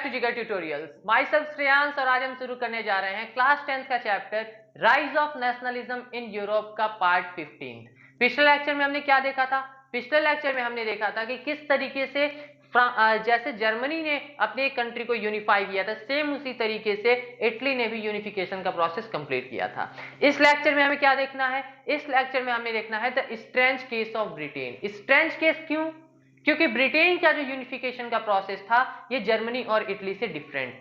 To जिगर tutorials. My self Shreyansh और आज हम शुरू करने जा रहे हैं क्लास 10th का chapter rise of nationalism in Europe का पार्ट 15। पिछले लेक्चर में हमने क्या देखा था? पिछले लेक्चर में हमने देखा था कि किस तरीके से जैसे जर्मनी ने अपने कंट्री को यूनिफाई किया था, सेम उसी तरीके से इटली ने भी यूनिफिकेशन का प्रोसेस कंप्लीट किया था। इस लेक्चर में हमें क्या देखना है? इस लेक्चर में हमें देखना है the strange case of Britain. Strange case क्यों? क्योंकि ब्रिटेन का जो यूनिफिकेशन का प्रोसेस था ये जर्मनी और इटली से डिफरेंट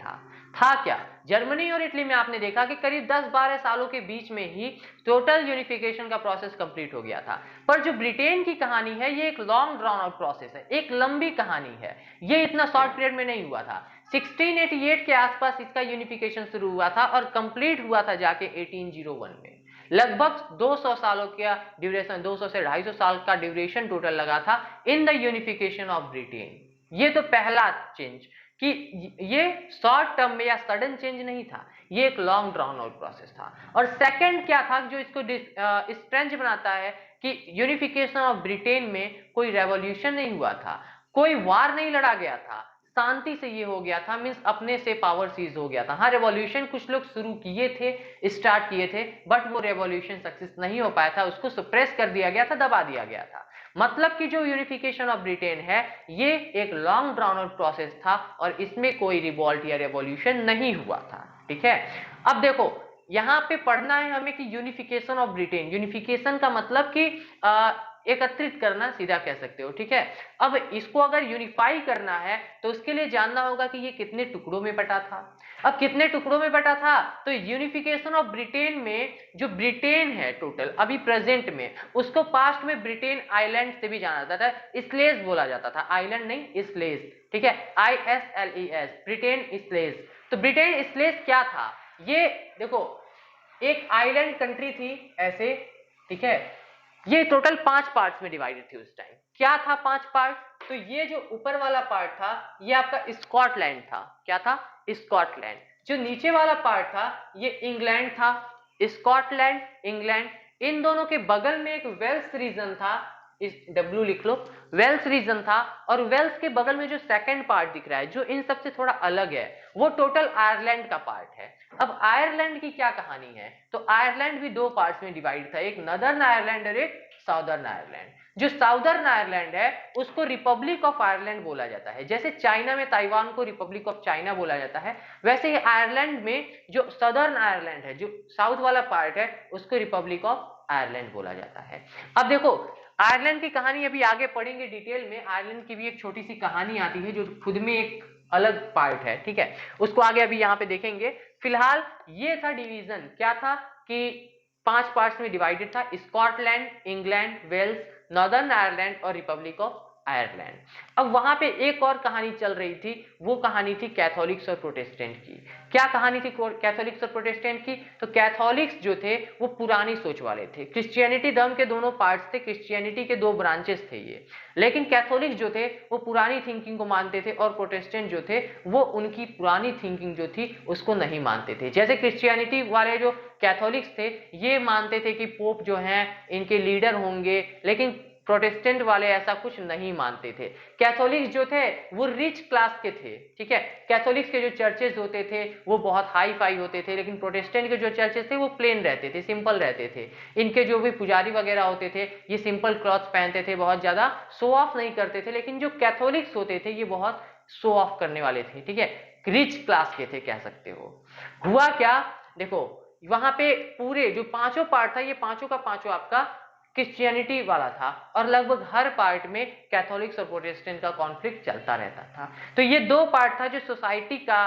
था क्या? जर्मनी और इटली में आपने देखा कि करीब 10-12 सालों के बीच में ही टोटल यूनिफिकेशन का प्रोसेस कंप्लीट हो गया था। पर जो ब्रिटेन की कहानी है ये एक लॉन्ग ड्रॉन आउट प्रोसेस है, एक लंबी कहानी है। ये इतना शॉर्ट पीरियड में नहीं हुआ था। 1688 के आसपास इसका यूनिफिकेशन शुरू हुआ था और कंप्लीट हुआ था जाके 1801 में। लगभग 200 सालों का ड्यूरेशन, 200 से 250 साल का ड्यूरेशन टोटल लगा था in the unification of Britain. ये तो पहला चेंज कि ये शॉर्ट टर्म में या सडन चेंज नहीं था, ये एक लॉन्ग ड्राउन आउट प्रोसेस था। और सेकंड क्या था जो इसको स्ट्रेंज बनाता है कि यूनिफिकेशन ऑफ ब्रिटेन में कोई रेवोल्यूशन नहीं हुआ था, कोई वार नहीं लड़ा गया था, शांति से ये हो गया था, मींस अपने से पावर सीज हो गया था। हाँ, रेवोल्यूशन कुछ लोग शुरू किए थे, स्टार्ट किए थे, बट वो रेवोल्यूशन सक्सेस नहीं हो पाया था, उसको सप्रेस कर दिया गया था, दबा दिया गया था। मतलब कि जो यूनिफिकेशन ऑफ ब्रिटेन है ये एक लॉन्ग ड्राउन आउट प्रोसेस था और इसमें कोई रिवॉल्ट या रेवोल्यूशन नहीं हुआ था। ठीक है, अब देखो यहां पे पढ़ना है हमें कि यूनिफिकेशन ऑफ ब्रिटेन। यूनिफिकेशन का मतलब कि एकत्रित करना, सीधा कह सकते हो। ठीक है, अब इसको अगर यूनिफाई करना है तो उसके लिए जानना होगा कि ये कितने टुकड़ों में बटा था। अब कितने टुकड़ों में बटा था तो यूनिफिकेशन ऑफ ब्रिटेन में जो ब्रिटेन है टोटल अभी प्रेजेंट में, उसको पास्ट में ब्रिटेन आइलैंड से भी जाना जाता था, स्लेज बोला जाता था, आइलैंड नहीं स्लेज। ठीक है, ISLES, ब्रिटेन स्लेज। तो ब्रिटेन स्लेज क्या था? ये देखो एक आइलैंड कंट्री थी ऐसे। ठीक है, ये टोटल 5 पार्ट्स में डिवाइडेड थी उस टाइम। क्या था 5 पार्ट? तो ये जो ऊपर वाला पार्ट था ये आपका स्कॉटलैंड था। क्या था? स्कॉटलैंड। जो नीचे वाला पार्ट था ये इंग्लैंड था। स्कॉटलैंड, इंग्लैंड, इन दोनों के बगल में एक वेल्स रीजन था, इस W लिख लो, वेल्स रीजन था। और वेल्स के बगल में जो सेकंड पार्ट दिख रहा है जो इन सबसे थोड़ा अलग है वो टोटल आयरलैंड का पार्ट है। अब आयरलैंड की क्या कहानी है? तो आयरलैंड भी 2 पार्ट्स में डिवाइड था, एक नदर्न आयरलैंड और एक साउदर्न आयरलैंड। जो साउदर्न आयरलैंड है उसको रिपब्लिक ऑफ आयरलैंड बोला जाता है। जैसे चाइना में ताइवान को रिपब्लिक ऑफ चाइना बोला जाता है, वैसे ही आयरलैंड में जो सदर्न आयरलैंड है, जो साउथ वाला पार्ट है, उसको रिपब्लिक ऑफ आयरलैंड बोला जाता है। अब देखो आयरलैंड की कहानी अभी आगे पढ़ेंगे डिटेल में। आयरलैंड की भी एक छोटी सी कहानी आती है जो खुद में एक अलग पार्ट है। ठीक है, उसको आगे अभी यहाँ पे देखेंगे। फिलहाल ये था डिवीजन, क्या था कि 5 पार्ट्स में डिवाइडेड था, Scotland, England, Wales, Northern Ireland और रिपब्लिक ऑफ आयरलैंड। अब वहां पे एक और कहानी चल रही थी, वो कहानी थी कैथोलिक्स और प्रोटेस्टेंट की। क्या कहानी थी कैथोलिक्स और प्रोटेस्टेंट की? तो कैथोलिक्स जो थे वो पुरानी सोच वाले थे। क्रिश्चियनिटी धर्म के दोनों पार्ट्स थे, क्रिश्चियनिटी के 2 ब्रांचेस थे ये, लेकिन कैथोलिक्स जो थे वो पुरानी थिंकिंग को मानते थे और प्रोटेस्टेंट जो थे वो उनकी पुरानी थिंकिंग जो थी उसको नहीं मानते थे। जैसे क्रिश्चियनिटी वाले जो कैथोलिक्स थे ये मानते थे कि पोप जो हैं इनके लीडर होंगे, लेकिन प्रोटेस्टेंट वाले ऐसा कुछ नहीं मानते थे। कैथोलिक्स जो थे वो रिच क्लास के थे। ठीक है, कैथोलिक्स के जो चर्चेस होते थे वो बहुत हाई फाई होते थे, लेकिन प्रोटेस्टेंट के जो चर्चेस थे वो प्लेन रहते थे, सिंपल रहते थे। इनके जो भी पुजारी वगैरह होते थे ये सिंपल क्लॉथ पहनते थे, बहुत ज्यादा शो ऑफ नहीं करते थे। लेकिन जो कैथोलिक्स होते थे ये बहुत शो ऑफ करने वाले थे। ठीक है, रिच क्लास के थे कह सकते हो। हुआ क्या, देखो वहां पे पूरे जो 5 पार्ट था ये 5 का 5 आपका क्रिश्चियनिटी वाला था और लगभग हर पार्ट में कैथोलिक्स और प्रोटेस्टेंट का कॉन्फ्लिक्ट चलता रहता था। तो ये 2 पार्ट था जो सोसाइटी का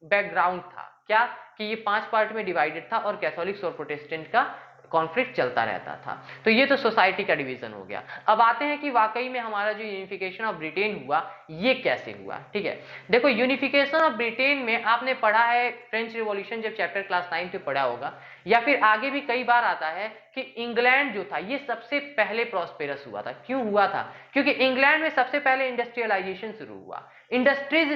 बैकग्राउंड था। क्या कि ये 5 पार्ट में डिवाइडेड था और कैथोलिक्स और प्रोटेस्टेंट का कॉन्फ्लिक्ट चलता रहता था। तो ये तो सोसाइटी का डिवीजन हो गया। अब आते हैं कि वाकई में हमारा जो यूनिफिकेशन ऑफ ब्रिटेन हुआ ये कैसे हुआ। ठीक है, देखो यूनिफिकेशन ऑफ ब्रिटेन में आपने पढ़ा है फ्रेंच रिवॉल्यूशन, जब चैप्टर क्लास 9 में पढ़ा होगा, या फिर आगे भी कई बार आता है कि इंग्लैंड जो था ये सबसे पहले प्रॉस्पेरस हुआ था। क्यों हुआ था? क्योंकि इंग्लैंड में सबसे पहले इंडस्ट्रियलाइजेशन शुरू हुआ, इंडस्ट्रीज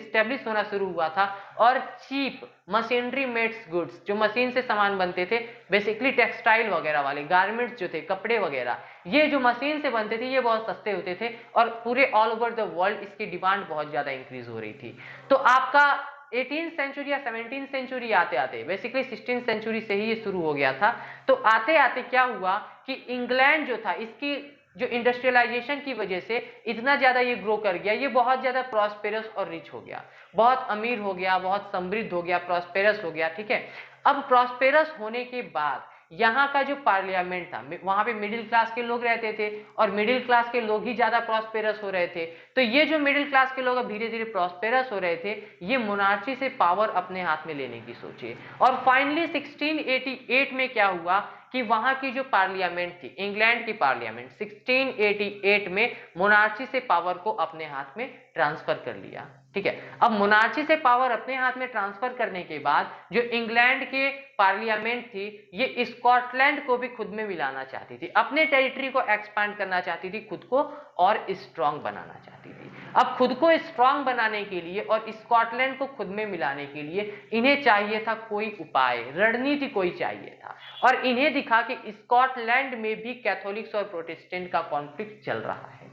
स्टेब्लिश होना शुरू हुआ था, और चीप मशीनरी मेड्स गुड्स, जो मशीन से सामान बनते थे, बेसिकली टेक्सटाइल वगैरह वाले गारमेंट्स जो थे, कपड़े वगैरह, ये जो मशीन से बनते थे ये बहुत सस्ते होते थे, और पूरे ऑल ओवर द वर्ल्ड इसकी डिमांड बहुत ज्यादा इंक्रीज हो रही थी। तो आपका 18th सेंचुरी या 17th सेंचुरी आते आते, बेसिकली 16th सेंचुरी से ही ये शुरू हो गया था। तो आते आते क्या हुआ कि इंग्लैंड जो था इसकी जो इंडस्ट्रियलाइजेशन की वजह से इतना ज्यादा ये ग्रो कर गया, ये बहुत ज्यादा प्रॉस्पेरस और रिच हो गया, बहुत अमीर हो गया, बहुत समृद्ध हो गया, प्रॉस्पेरस हो गया। ठीक है, अब प्रॉस्पेरस होने के बाद यहाँ का जो पार्लियामेंट था, वहां पे मिडिल क्लास के लोग रहते थे, और मिडिल क्लास के लोग ही ज्यादा प्रॉस्पेरस हो रहे थे। तो ये जो मिडिल क्लास के लोग अब धीरे धीरे प्रॉस्पेरस हो रहे थे, ये मोनार्ची से पावर अपने हाथ में लेने की सोचे। और फाइनली 1688 में क्या हुआ कि वहां की जो पार्लियामेंट थी, इंग्लैंड की पार्लियामेंट, 1688 में मोनार्ची से पावर को अपने हाथ में ट्रांसफर कर लिया। ठीक है, अब मोनार्ची से पावर अपने हाथ में ट्रांसफर करने के बाद जो इंग्लैंड के पार्लियामेंट थी, ये स्कॉटलैंड को भी खुद में मिलाना चाहती थी, अपने टेरिटरी को एक्सपांड करना चाहती थी, खुद को और स्ट्रांग बनाना चाहती थी। अब खुद को स्ट्रांग बनाने के लिए और स्कॉटलैंड को खुद में मिलाने के लिए इन्हें चाहिए था कोई उपाय, रणनीति कोई चाहिए था, और इन्हें दिखा कि स्कॉटलैंड में भी कैथोलिक्स और प्रोटेस्टेंट का कॉन्फ्लिक्ट चल रहा है।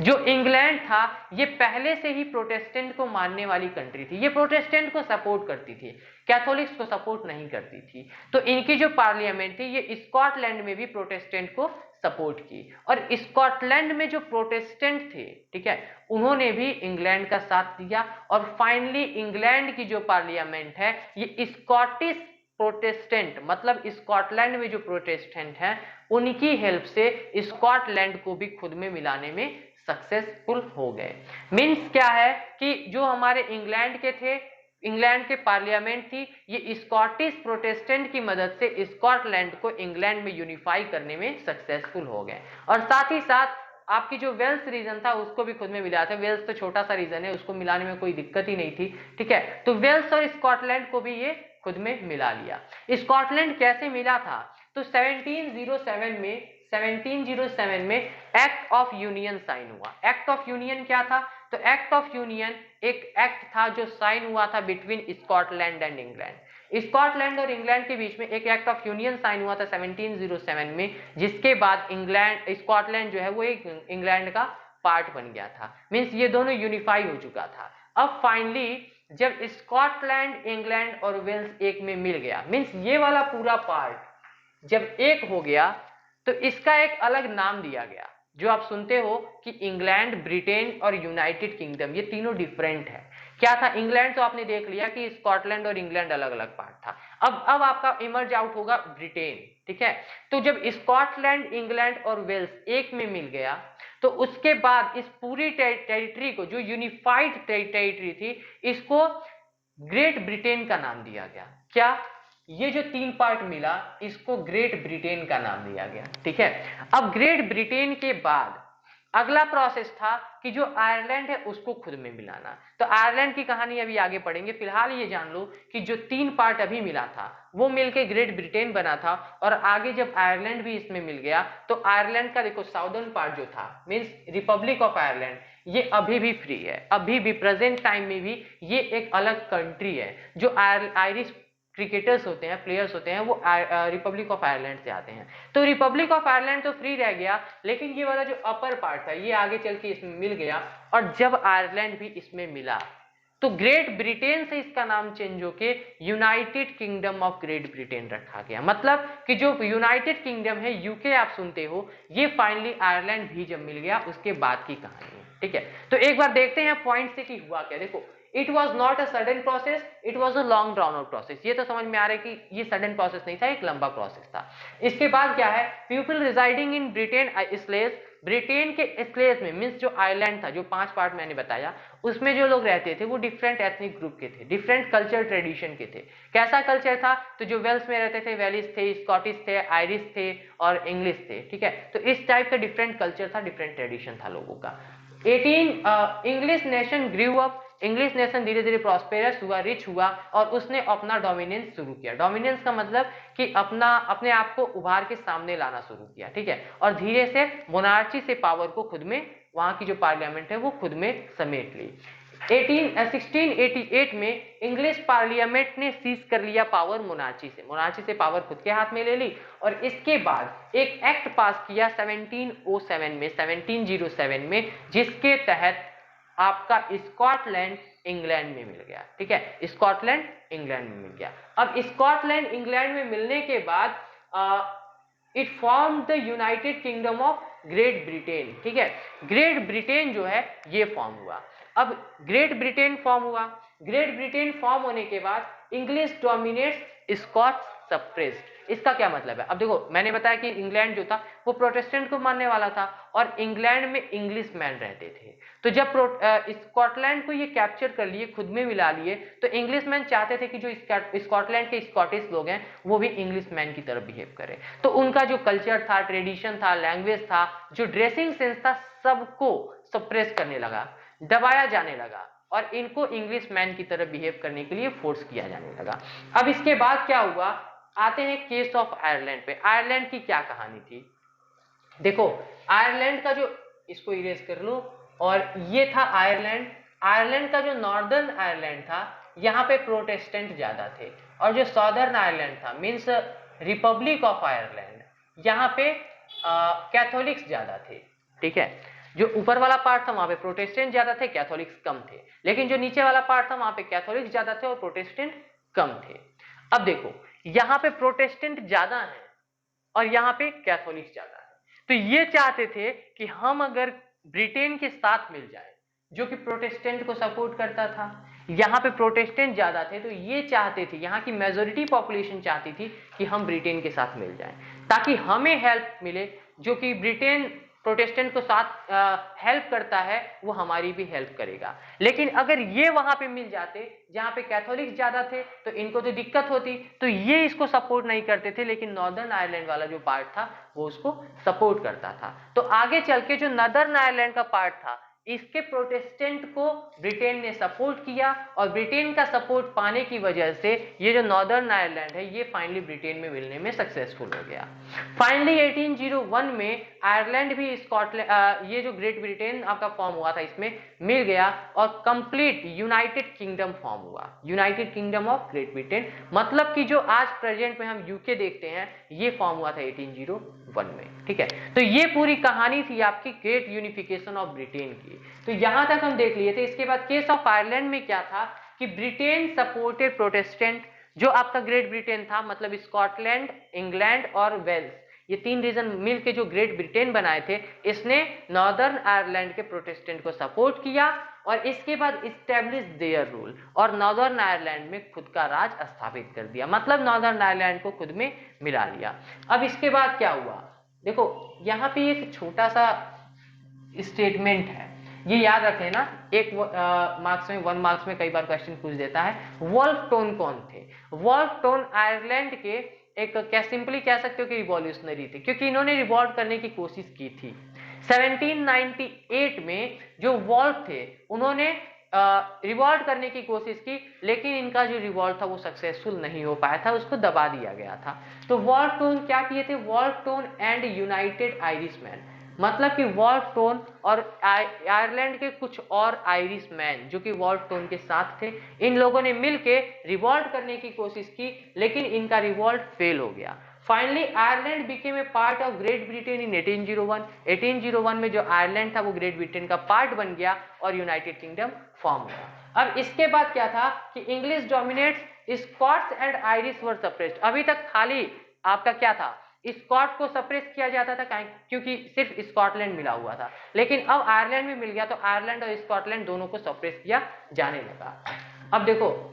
जो इंग्लैंड था ये पहले से ही प्रोटेस्टेंट को मानने वाली कंट्री थी, ये प्रोटेस्टेंट को सपोर्ट करती थी, कैथोलिक्स को सपोर्ट नहीं करती थी। तो इनकी जो पार्लियामेंट थी ये स्कॉटलैंड में भी प्रोटेस्टेंट को सपोर्ट की, और स्कॉटलैंड में जो प्रोटेस्टेंट थे, ठीक है, उन्होंने भी इंग्लैंड का साथ दिया, और फाइनली इंग्लैंड की जो पार्लियामेंट है ये स्कॉटिश प्रोटेस्टेंट, मतलब स्कॉटलैंड में जो प्रोटेस्टेंट हैं उनकी हेल्प से स्कॉटलैंड को भी खुद में मिलाने में सक्सेसफुल हो गए। मींस क्या है कि जो हमारे इंग्लैंड के थे, इंग्लैंड के पार्लियामेंट थी, ये स्कॉटिश प्रोटेस्टेंट की मदद से स्कॉटलैंड को इंग्लैंड में यूनिफाई करने में सक्सेसफुल हो गए, और साथ ही साथ आपकी जो वेल्स रीजन था उसको भी खुद में मिला था। वेल्स तो छोटा सा रीजन है, उसको मिलाने में कोई दिक्कत ही नहीं थी। ठीक है, तो वेल्स और स्कॉटलैंड को भी ये खुद में मिला लिया। स्कॉटलैंड कैसे मिला था? तो 1707 में एक्ट ऑफ यूनियन साइन हुआ। एक्ट ऑफ यूनियन क्या था? तो एक्ट ऑफ यूनियन एक एक्ट था जो साइन हुआ था between Scotland and England. Scotland और इंग्लैंड के बीच में एक एक्ट ऑफ यूनियन साइन हुआ था 1707 में, जिसके बाद स्कॉटलैंड जो है वो एक इंग्लैंड का पार्ट बन गया था। मींस ये दोनों यूनिफाई हो चुका था। अब फाइनली जब स्कॉटलैंड, इंग्लैंड और वेल्स एक में मिल गया, मींस ये वाला पूरा पार्ट जब एक हो गया, तो इसका एक अलग नाम दिया गया, जो आप सुनते हो कि इंग्लैंड, ब्रिटेन और यूनाइटेड किंगडम, ये तीनों डिफरेंट है। क्या था? इंग्लैंड तो आपने देख लिया कि स्कॉटलैंड और इंग्लैंड अलग अलग पार्ट था। अब आपका इमर्ज आउट होगा ब्रिटेन। ठीक है, तो जब स्कॉटलैंड, इंग्लैंड और वेल्स एक में मिल गया, तो उसके बाद इस पूरी टेरिटरी को, जो यूनिफाइड टेरिटरी थी, इसको ग्रेट ब्रिटेन का नाम दिया गया। क्या? ये जो तीन पार्ट मिला, इसको ग्रेट ब्रिटेन का नाम दिया गया। ठीक है, अब ग्रेट ब्रिटेन के बाद अगला प्रोसेस था कि जो आयरलैंड है उसको खुद में मिलाना। तो आयरलैंड की कहानी अभी आगे पढ़ेंगे, फिलहाल ये जान लो कि जो तीन पार्ट अभी मिला था वो मिलके ग्रेट ब्रिटेन बना था, और आगे जब आयरलैंड भी इसमें मिल गया, तो आयरलैंड का देखो साउदर्न पार्ट जो था, मींस रिपब्लिक ऑफ आयरलैंड, ये अभी भी फ्री है, अभी भी प्रेजेंट टाइम में भी ये एक अलग कंट्री है। जो आयरिश क्रिकेटर्स होते हैं, प्लेयर्स होते हैं, वो रिपब्लिक ऑफ आयरलैंड से आते हैं। तो रिपब्लिक ऑफ आयरलैंड तो फ्री रह गया, लेकिन ये वाला जो अपर पार्ट था ये आगे चल के इसमें मिल गया, और जब आयरलैंड भी इसमें मिला, तो ग्रेट ब्रिटेन से इसका नाम चेंज होके United kingdom of great Britain रखा गया। मतलब कि जो यूनाइटेड किंगडम है, यूके आप सुनते हो, ये फाइनली आयरलैंड भी जब मिल गया उसके बाद की कहानी है। ठीक है, तो एक बार देखते हैं पॉइंट से कि हुआ क्या। देखो, it was not a sudden process, it was a long drown out process. ये तो समझ में आ रहा है कि ये सडन प्रोसेस नहीं था, एक लंबा प्रोसेस था। इसके बाद क्या है? People residing in Britain slaves, Britain के स्लेव्स में, मींस जो आइलैंड था, जो 5 पार्ट मैंने बताया, उसमें जो लोग रहते थे वो डिफरेंट एथनिक ग्रुप के थे, डिफरेंट कल्चर ट्रेडिशन के थे। कैसा कल्चर था? तो जो वेल्स में रहते थे, वेलिस थे, स्कॉटिश थे, आयरिश थे और इंग्लिश थे। ठीक है, तो इस टाइप का डिफरेंट कल्चर था, डिफरेंट ट्रेडिशन था लोगों का। English nation grew up, English nation धीरे धीरे प्रॉस्पेरस हुआ, रिच हुआ और उसने अपना डोमिनेंस शुरू किया। डोमिनेंस का मतलब कि अपने आप को उभार के सामने लाना शुरू किया, ठीक है, और धीरे से मोनार्ची से पावर को खुद में, वहां की जो पार्लियामेंट है वो खुद में समेट ली। 1688 में इंग्लिश पार्लियामेंट ने सीज कर लिया पावर मोनार्ची से पावर खुद के हाथ में ले ली और इसके बाद एक एक्ट पास किया 1707 में, जिसके तहत आपका स्कॉटलैंड इंग्लैंड में मिल गया, ठीक है, स्कॉटलैंड इंग्लैंड में मिल गया। अब स्कॉटलैंड इंग्लैंड में मिलने के बाद it form the United kingdom of great Britain, ठीक है, ग्रेट ब्रिटेन जो है ये फॉर्म हुआ। अब ग्रेट ब्रिटेन फॉर्म हुआ, ग्रेट ब्रिटेन फॉर्म होने के बाद इंग्लिश डोमिनेट्स, स्कॉट सप्रेस्ड। इसका क्या मतलब है? अब देखो, मैंने बताया कि इंग्लैंड जो था वो प्रोटेस्टेंट को मानने वाला था और इंग्लैंड में इंग्लिश मैन रहते थे। तो जब स्कॉटलैंड को ये कैप्चर कर लिए, खुद में मिला लिए, तो इंग्लिश मैन चाहते थे कि जो स्कॉटलैंड के स्कॉटिश लोग हैं वो भी इंग्लिश मैन की तरफ बिहेव करें। तो उनका जो कल्चर था, ट्रेडिशन था, लैंग्वेज था, जो ड्रेसिंग सेंस था, सबको सप्रेस करने लगा, दबाया जाने लगा और इनको इंग्लिश मैन की तरफ बिहेव करने के लिए फोर्स किया जाने लगा। अब इसके बाद क्या हुआ, आते हैं केस ऑफ आयरलैंड पे। आयरलैंड की क्या कहानी थी? देखो, आयरलैंड का जो, इसको इरेज कर लो, और ये था आयरलैंड। आयरलैंड का जो नॉर्दर्न आयरलैंड था, यहाँ पे प्रोटेस्टेंट ज्यादा थे, और जो सॉदर्न आयरलैंड था, मीन्स रिपब्लिक ऑफ आयरलैंड, यहाँ पे कैथोलिक्स ज्यादा थे, ठीक है। जो ऊपर वाला पार्ट था वहां पे प्रोटेस्टेंट ज्यादा थे, कैथोलिक्स कम थे, लेकिन जो नीचे वाला पार्ट था वहां पे कैथोलिक्स ज्यादा थे और प्रोटेस्टेंट कम थे। अब देखो, यहाँ पे प्रोटेस्टेंट ज्यादा है और यहाँ पे कैथोलिक्स ज्यादा है, तो ये चाहते थे कि हम अगर ब्रिटेन के साथ मिल जाए, जो कि प्रोटेस्टेंट को सपोर्ट करता था, यहाँ पे प्रोटेस्टेंट ज्यादा थे, तो ये चाहते थे, यहाँ की मेजोरिटी पॉपुलेशन चाहती थी कि हम ब्रिटेन के साथ मिल जाएं, ताकि हमें हेल्प मिले, जो कि ब्रिटेन प्रोटेस्टेंट को साथ हेल्प करता है वो हमारी भी हेल्प करेगा। लेकिन अगर ये वहां पे मिल जाते जहां पे कैथोलिक ज्यादा थे तो इनको तो दिक्कत होती, तो ये इसको सपोर्ट नहीं करते थे, लेकिन नॉर्दर्न आयरलैंड वाला जो पार्ट था वो उसको सपोर्ट करता था। तो आगे चल के जो नॉर्दर्न आयरलैंड का पार्ट था, इसके प्रोटेस्टेंट को ब्रिटेन ने सपोर्ट किया और ब्रिटेन का सपोर्ट पाने की वजह से ये जो नॉर्दर्न आयरलैंड है ये फाइनली ब्रिटेन में मिलने में सक्सेसफुल हो गया। फाइनली 1801 में आयरलैंड भी स्कॉटलैंड, ये जो ग्रेट ब्रिटेन आपका फॉर्म हुआ था, इसमें मिल गया और कंप्लीट यूनाइटेड किंगडम फॉर्म हुआ, United kingdom of great Britain. मतलब कि जो आज प्रेजेंट में हम यूके देखते हैं ये फॉर्म हुआ था 1801 में, ठीक है। तो ये पूरी कहानी थी आपकी ग्रेट यूनिफिकेशन ऑफ ब्रिटेन की। तो यहां तक हम देख लिए थे। इसके बाद केस ऑफ आयरलैंड में क्या था कि ब्रिटेन सपोर्टेड प्रोटेस्टेंट, जो आपका ग्रेट ब्रिटेन था, मतलब स्कॉटलैंड, इंग्लैंड और वेल्स, ये तीन रीजन मिलके जो ग्रेट ब्रिटेन बनाए थे, इसने नॉर्दर्न आयरलैंड के प्रोटेस्टेंट को सपोर्ट किया और इसके बाद इस्टेब्लिश देयर रूल और नॉर्दर्न आयरलैंड में खुद का राज स्थापित कर दिया, मतलब नॉर्दर्न आयरलैंड को खुद में मिला लिया। अब इसके बाद क्या हुआ, देखो यहाँ पे एक छोटा सा स्टेटमेंट है, ये याद रखें ना, एक मार्क्स में, 1 मार्क्स में कई बार क्वेश्चन पूछ देता है। वॉल्फ टोन कौन थे? वॉल्फ टोन आयरलैंड के एक, क्या सिंपली कह सकते हो कि रिवॉल्यूशनरी थे, क्योंकि इन्होंने रिवॉल्ट करने की कोशिश की थी। 1798 में जो वॉल्फ थे उन्होंने रिवॉल्ट करने की कोशिश की, लेकिन इनका जो रिवॉल्ट था वो सक्सेसफुल नहीं हो पाया था, उसको दबा दिया गया था। तो वॉल्फ टोन क्या किए थे? Wolfe Tone and United Irishman, मतलब कि वॉल्फ टोन और आयरलैंड के कुछ और आयरिश मैन जो कि वॉल्फ टोन के साथ थे, इन लोगों ने मिलके रिवॉल्ट करने की कोशिश की, लेकिन इनका रिवॉल्ट फेल हो गया। Finally Ireland became a part of great Britain in 1801। 1801 में जो आयरलैंड था वो ग्रेट ब्रिटेन का पार्ट बन गया और यूनाइटेड किंगडम फॉर्म हुआ। अब इसके बाद क्या था कि English dominates, Scots and Irish were suppressed. अभी तक खाली आपका क्या था, स्कॉट को सप्रेस किया जाता था, क्योंकि सिर्फ स्कॉटलैंड मिला हुआ था, लेकिन अब आयरलैंड भी मिल गया तो आयरलैंड और स्कॉटलैंड दोनों को सप्रेस किया जाने लगा। अब देखो,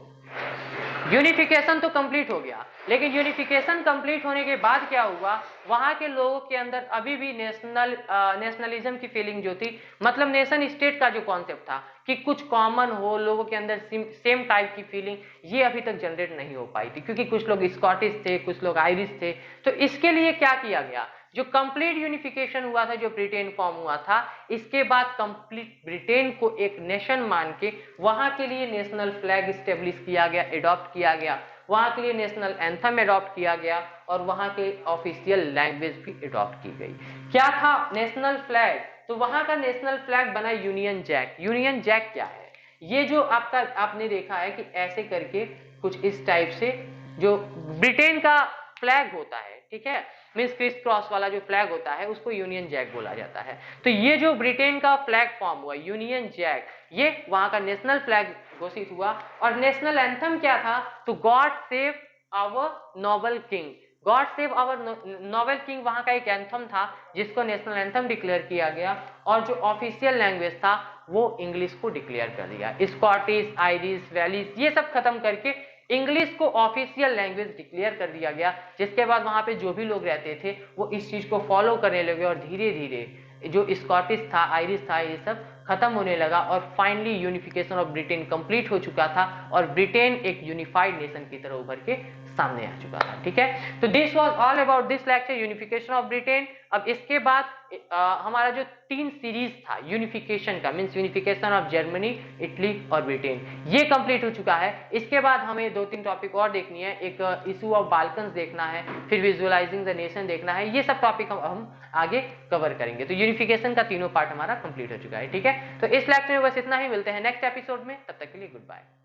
यूनिफिकेशन तो कंप्लीट हो गया, लेकिन यूनिफिकेशन कंप्लीट होने के बाद क्या हुआ, वहां के लोगों के अंदर अभी भी नेशनलिज्म की फीलिंग जो थी, मतलब नेशन स्टेट का जो कॉन्सेप्ट था कि कुछ कॉमन हो, लोगों के अंदर सेम टाइप की फीलिंग, ये अभी तक जनरेट नहीं हो पाई थी, क्योंकि कुछ लोग स्कॉटिश थे, कुछ लोग आयरिश थे। तो इसके लिए क्या किया गया, जो कंप्लीट यूनिफिकेशन हुआ था, जो ब्रिटेन फॉर्म हुआ था, इसके बाद कंप्लीट ब्रिटेन को एक नेशन मान के वहां के लिए नेशनल फ्लैग स्टेब्लिश किया गया, एडॉप्ट किया गया, वहां के लिए नेशनल एंथम एडॉप्ट किया गया और वहां के ऑफिशियल लैंग्वेज भी एडॉप्ट की गई। क्या था नेशनल फ्लैग? तो वहां का नेशनल फ्लैग बना यूनियन जैक। यूनियन जैक क्या है? ये जो आपका आपने देखा है कि ऐसे करके कुछ इस टाइप से जो ब्रिटेन का फ्लैग होता है, ठीक है, मींस क्रिस क्रॉस वाला जो फ्लैग होता है उसको यूनियन जैक बोला जाता है। तो ये जो ब्रिटेन का फ्लैग फॉर्म हुआ यूनियन जैक, ये वहां का नेशनल फ्लैग घोषित हुआ। और नेशनल एंथम क्या था? तो God save our noble king. God save our noble king वहां का एक एंथम था जिसको नेशनल एंथम डिक्लेयर किया गया। और जो ऑफिशियल लैंग्वेज था वो इंग्लिश को डिक्लेयर कर दिया। स्कॉटिश, आयरिश, वेलिश ये सब खत्म करके इंग्लिश को ऑफिशियल लैंग्वेज डिक्लेयर कर दिया गया। जिसके बाद वहां पे जो भी लोग रहते थे वो इस चीज को फॉलो करने लगे और धीरे धीरे जो स्कॉटिश था, आयरिश था, ये सब खत्म होने लगा और finally unification of Britain complete हो चुका था और ब्रिटेन एक यूनिफाइड नेशन की तरह उभर के सामने आ चुका था। ठीक है, तो this was all about this lecture, unification of Britain. अब इसके बाद हमारा जो 3 सीरीज था यूनिफिकेशन का, means unification of Germany, Italy और ब्रिटेन, ये कंप्लीट हो चुका है। इसके बाद हमें 2-3 टॉपिक और देखनी है। एक इशू ऑफ बाल्कन्स देखना है, फिर विजुअलाइजिंग द नेशन देखना है। ये सब टॉपिक हम आगे कवर करेंगे। तो यूनिफिकेशन का तीनों पार्ट हमारा कंप्लीट हो चुका है। ठीक है, तो इस लेक्चर में बस इतना ही। मिलते हैं नेक्स्ट एपिसोड में, तब तक के लिए गुड बाय।